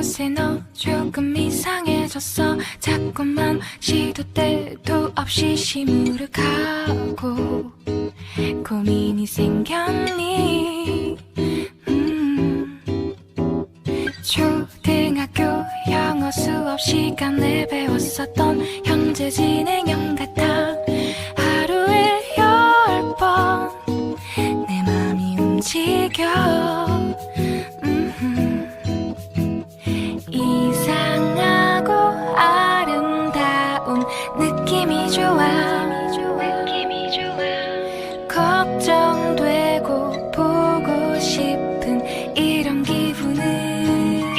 요새 너 조금 이상해졌어. 자꾸만 시도 때도 없이 시무룩하고 고민이 생겼니? 초등학교 영어 수업 시간에 배웠었던 현재 진행형 같아. 하루에 10번 내 맘이 움직여. 이상하고 아름다운 느낌이 좋아. 걱정되고 보고 싶은 이런 기분은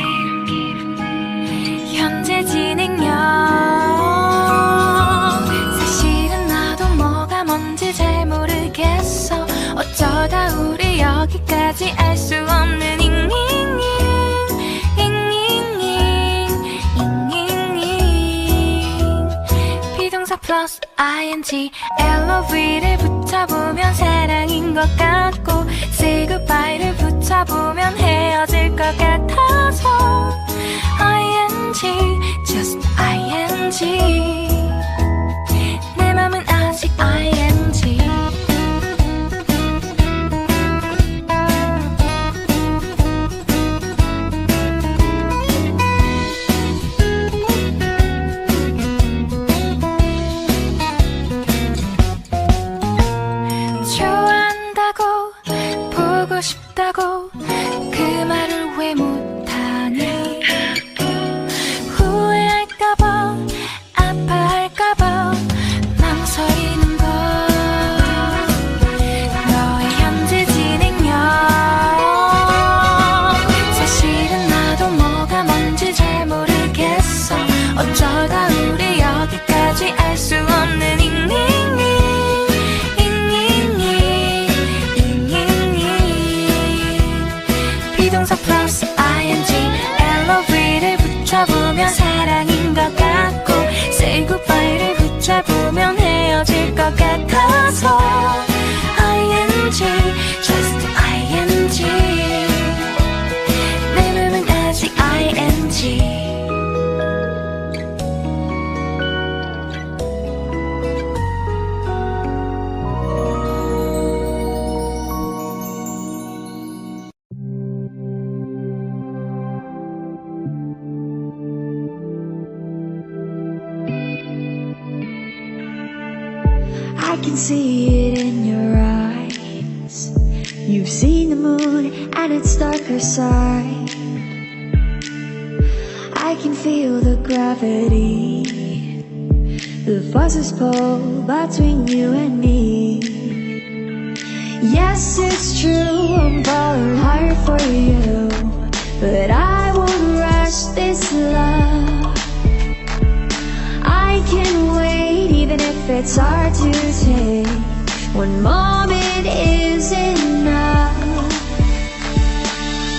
현재 진행형. 사실은 나도 뭐가 뭔지 잘 모르겠어. 어쩌다 우리 여기까지 알 수 없는 비동사 플러스 ing LOV를 붙여보면 사랑인 것 같고 say goodbye를 붙여보면 헤어질 것 같아서 ing just ing 내 맘은 아직 ing. 보고 싶다고 그 말을 왜 못하니? 후회할까봐 아파할까봐 망설이는 걸. 너의 현재 진행형. 사실은 나도 뭐가 뭔지 잘 모르겠어. 어쩌다 우리 여기까지 알 수 없는 비동사 플러스 ing LOV를 붙여보면 사랑인 것 같고 say goodbye를 붙여보면 헤어질 것 같아서 ing just ing 내 맘은 아직 ing. I can see it in your eyes. You've seen the moon and its darker side. I can feel the gravity, the forces pull between you and me. Yes, it's true, I'm falling hard for you, but I won't rush this love. I can wait even if it's hard to take. One moment is enough.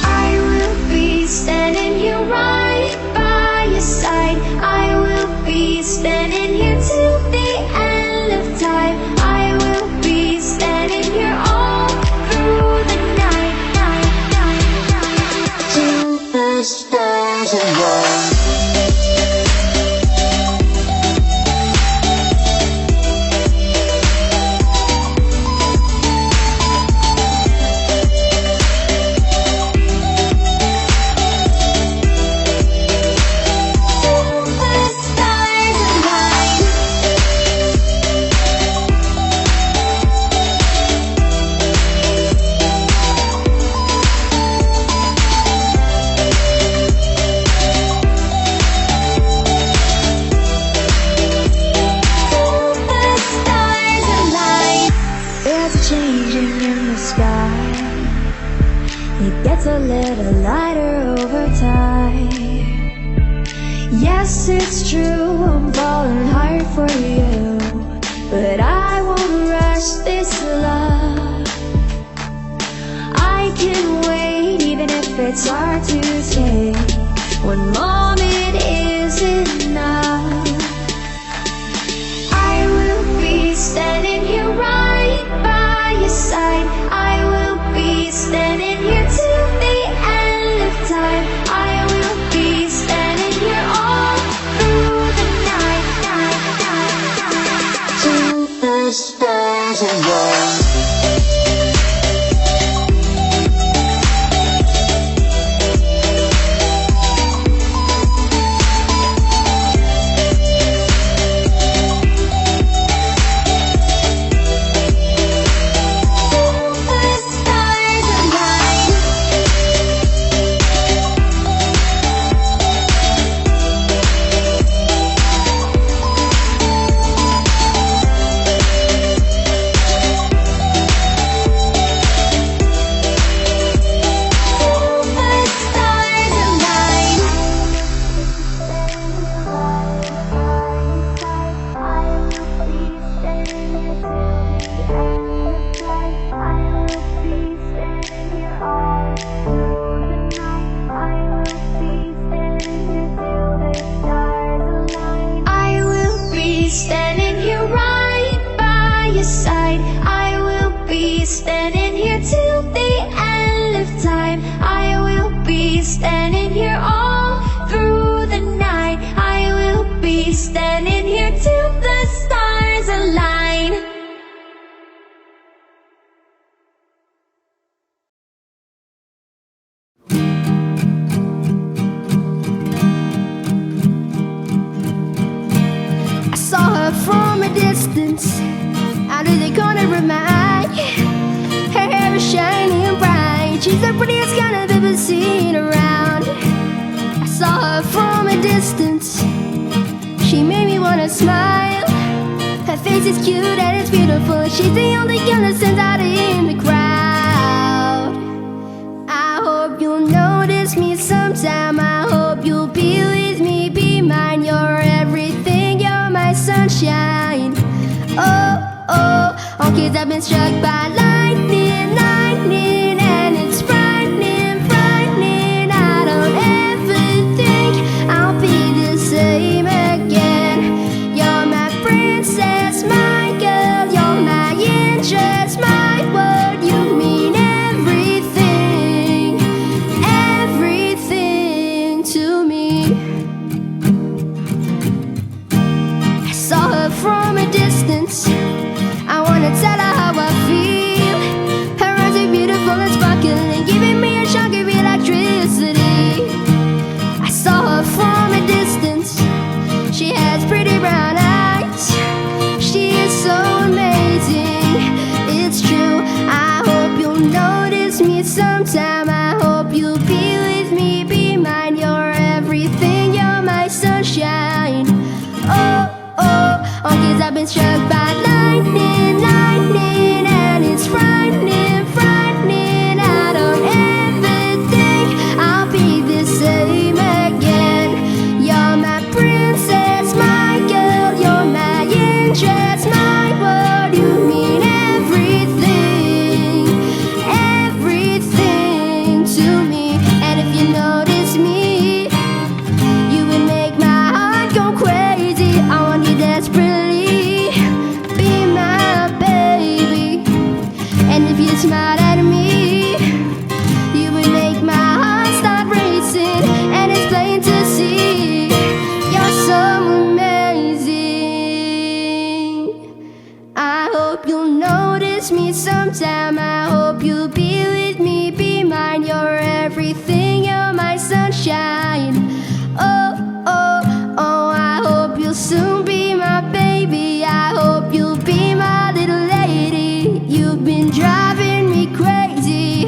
I will be standing here right by your side. I will be standing here till the end of time. I will be standing here all through the night, till the stars align. Changing in the sky, it gets a little lighter over time. Yes, it's true, I'm falling hard for you, but I won't rush this love. I can wait even if it's hard to take. One moment is enough. I will be standing here right by your side. I will be standing here till the end of time. I will be a distance. She made me wanna smile. Her face is cute and it's beautiful. She's the only girl that stands out in the crowd. I hope you'll notice me sometime. I hope you'll be with me, be mine. You're everything, you're my sunshine. Oh, oh, all kids have been struck by lightning, lightning, and it's frightening, frightening. I don't ever think I'll be the same again. You're my princess, my girl, you're my interest, my world. You mean everything, everything to me. I saw her from a distance. I wanna tell her how I feel. Her eyes are beautiful and sparkling, giving me a shock of electricity. I saw her from a distance. She has pretty brown eyes. She is so amazing. It's true. I hope you'll notice me sometime. I hope you'll be with me, be mine. You're everything, you're my sunshine. Oh, oh, all kids have been struck by lightning, lightning, and it's frightening, frightening. I don't ever think I'll be the same again. You're my princess, my girl, you're my interest, my world. You mean everything, everything to me. And if you notice me, you would make my heart go crazy. I want you desperately, be my baby. And if you smile at me, you would make my heart start racing. And it's plain to see, you're so amazing. I hope you'll notice me sometime. I hope you'll be with me, be mine. You're everything, you're my sunshine. Oh, oh, oh, I hope you'll soon be my baby. I hope you'll be my little lady. You've been driving me crazy.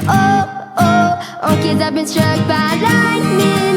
Oh, oh, all kids have been struck by lightning.